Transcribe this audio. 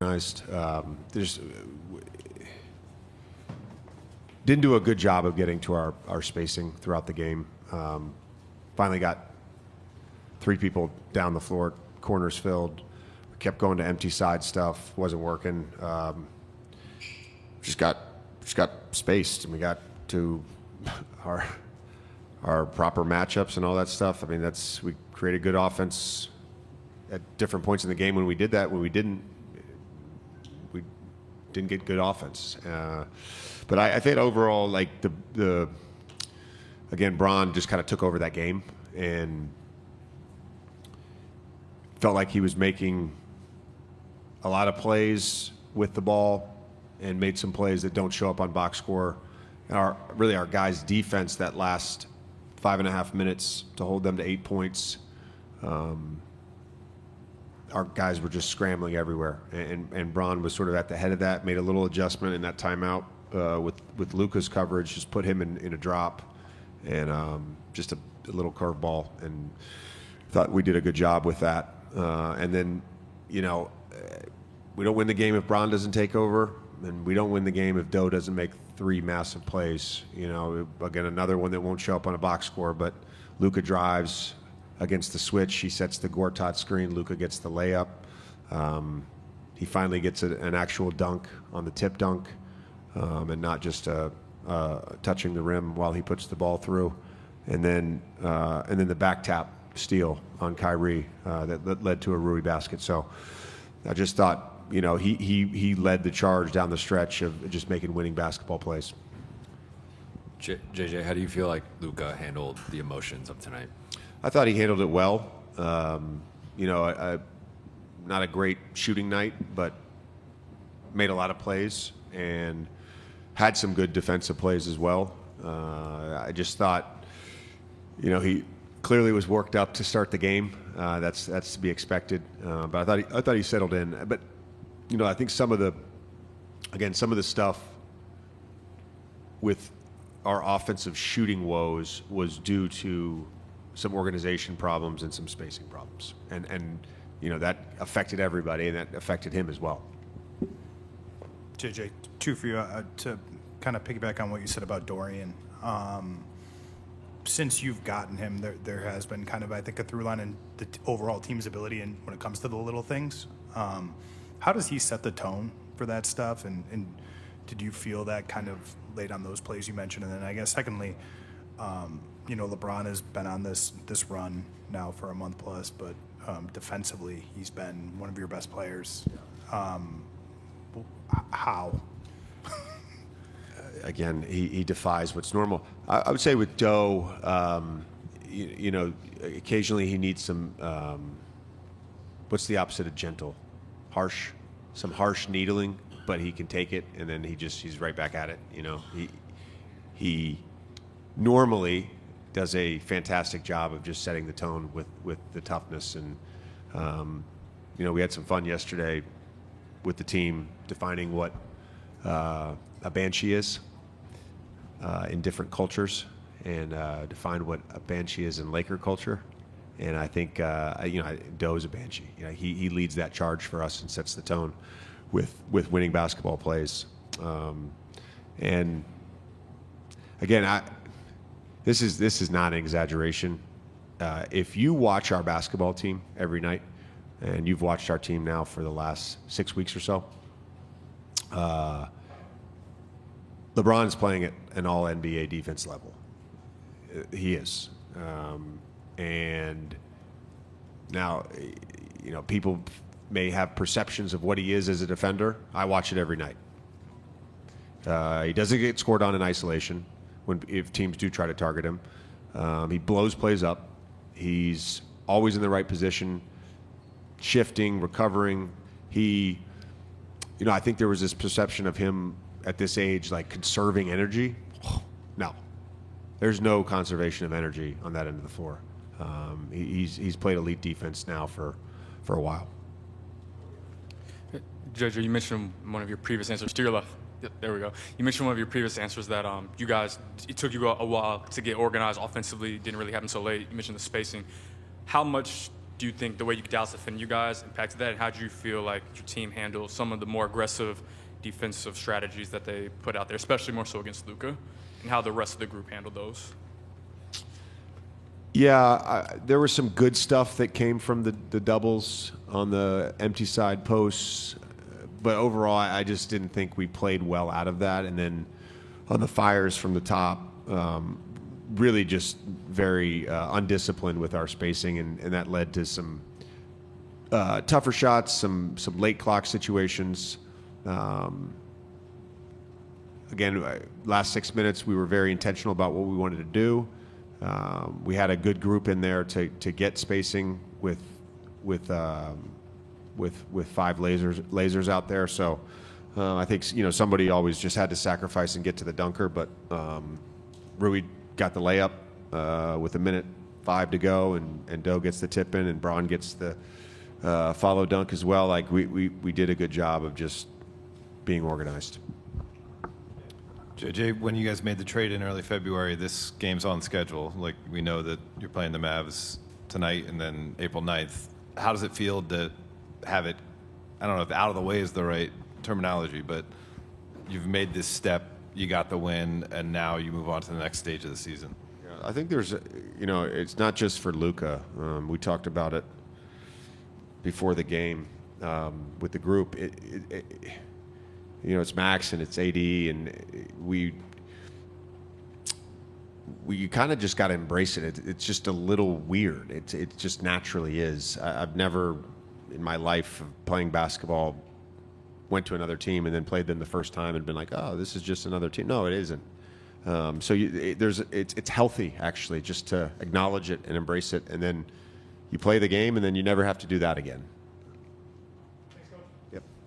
organized. Didn't do a good job of getting to our spacing throughout the game. Finally got 3 people down the floor, corners filled. Kept going to empty side stuff, wasn't working. Just got spaced, and we got to our proper matchups and all that stuff. I mean, we created good offense at different points in the game when we did that. When we didn't get good offense. But I think overall, like again, Braun just kind of took over that game and felt like he was making a lot of plays with the ball and made some plays that don't show up on box score. Our guys' defense that last 5.5 minutes to hold them to 8 points. Our guys were just scrambling everywhere, and Braun was sort of at the head of that. Made a little adjustment in that timeout with Luka's coverage, just put him in a drop, and just a little curveball, and thought we did a good job with that. And then, we don't win the game if Braun doesn't take over, and we don't win the game if Doe doesn't make 3 massive plays. Again, another one that won't show up on a box score, but Luka drives against the switch. He sets the Gortat screen. Luka gets the layup. He finally gets an actual dunk on the tip dunk, and not just touching the rim while he puts the ball through. And then the back tap steal on Kyrie that led to a Rui basket. So I just thought, he led the charge down the stretch of just making winning basketball plays. JJ, how do you feel like Luka handled the emotions of tonight? I thought he handled it well. Not a great shooting night, but made a lot of plays and had some good defensive plays as well. I just thought, he clearly was worked up to start the game. That's to be expected. But I thought he settled in. But I think some of the stuff with our offensive shooting woes was due to some organization problems and some spacing problems, and that affected everybody, and that affected him as well. JJ, 2 for you to kind of piggyback on what you said about Dorian. Since you've gotten him, there has been kind of, I think, a through line in the overall team's ability, and when it comes to the little things. How does he set the tone for that stuff, and did you feel that kind of late on those plays you mentioned? And then I guess secondly, LeBron has been on this run now for a month plus, but defensively he's been one of your best players. How? Again, he defies what's normal. I would say with Doe, occasionally he needs some, what's the opposite of gentle? Harsh, some harsh needling, but he can take it, and then he's right back at it. He normally does a fantastic job of just setting the tone with the toughness, and we had some fun yesterday with the team defining what a banshee is in different cultures, and define what a banshee is in Laker culture. And I think Doe's a banshee. He leads that charge for us and sets the tone with winning basketball plays. And again, this is not an exaggeration. If you watch our basketball team every night, and you've watched our team now for the last 6 weeks or so, LeBron is playing at an all-NBA defense level. He is. And now, people may have perceptions of what he is as a defender. I watch it every night. He doesn't get scored on in isolation if teams do try to target him. He blows plays up. He's always in the right position, shifting, recovering. I think there was this perception of him at this age, like conserving energy. No, there's no conservation of energy on that end of the floor. He's played elite defense now for a while. JJ, you mentioned one of your previous answers to your left. Yep, there we go. You mentioned one of your previous answers that you guys, it took you a while to get organized offensively. Didn't really happen so late. You mentioned the spacing. How much do you think the way Dallas defended you guys impacted that? And how do you feel like your team handled some of the more aggressive defensive strategies that they put out there, especially more so against Luka, and how the rest of the group handled those? Yeah, there was some good stuff that came from the doubles on the empty side posts, but overall, I just didn't think we played well out of that. And then on the fires from the top, really just very undisciplined with our spacing, and that led to some tougher shots, some late clock situations. Again, last 6 minutes, we were very intentional about what we wanted to do. We had a good group in there to get spacing with 5 lasers out there. So I think somebody always just had to sacrifice and get to the dunker. But Rui got the layup with 1:05 to go, and Doe gets the tip in, and Braun gets the follow dunk as well. Like we did a good job of just being organized. JJ, when you guys made the trade in early February, this game's on schedule. Like, we know that you're playing the Mavs tonight and then April 9th. How does it feel to have it, I don't know if out of the way is the right terminology, but you've made this step, you got the win, and now you move on to the next stage of the season? Yeah, I think there's, it's not just for Luka. We talked about it before the game with the group. It's Max and it's AD, and we kind of just got to embrace it. It's just a little weird. It just naturally is. I've never in my life of playing basketball went to another team and then played them the first time and been like, oh, this is just another team. No, it isn't. It's healthy actually just to acknowledge it and embrace it, and then you play the game, and then you never have to do that again.